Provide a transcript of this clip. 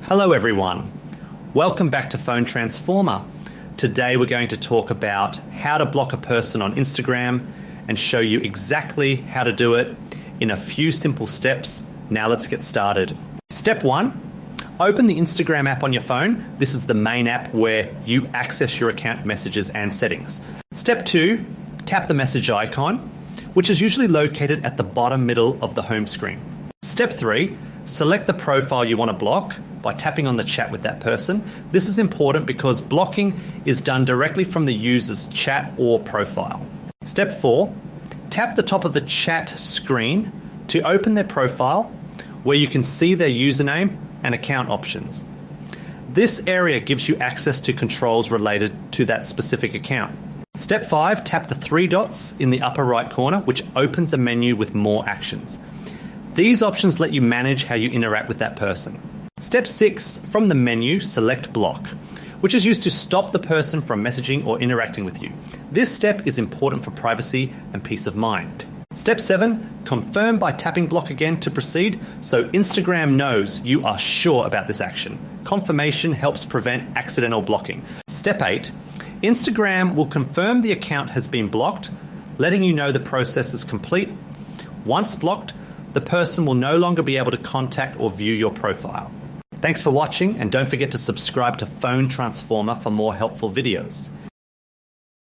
Hello everyone, welcome back to Phone Transformer. Today we're going to talk about how to block a person on Instagram and show you exactly how to do it in a few simple steps. Now let's get started. Step 1, open the Instagram app on your phone. This is the main app where you access your account messages and settings. Step 2, tap the message icon, which is usually located at the bottom middle of the home screen. Step 3, select the profile you want to block by tapping on the chat with that person. This is important because blocking is done directly from the user's chat or profile. Step 4, tap the top of the chat screen to open their profile where you can see their username and account options. This area gives you access to controls related to that specific account. Step 5, tap the 3 dots in the upper right corner, which opens a menu with more actions. These options let you manage how you interact with that person. Step 6, from the menu, select block, which is used to stop the person from messaging or interacting with you. This step is important for privacy and peace of mind. Step 7, confirm by tapping block again to proceed so Instagram knows you are sure about this action. Confirmation helps prevent accidental blocking. Step 8, Instagram will confirm the account has been blocked, letting you know the process is complete. Once blocked, the person will no longer be able to contact or view your profile. Thanks for watching, and don't forget to subscribe to Phone Transformer for more helpful videos.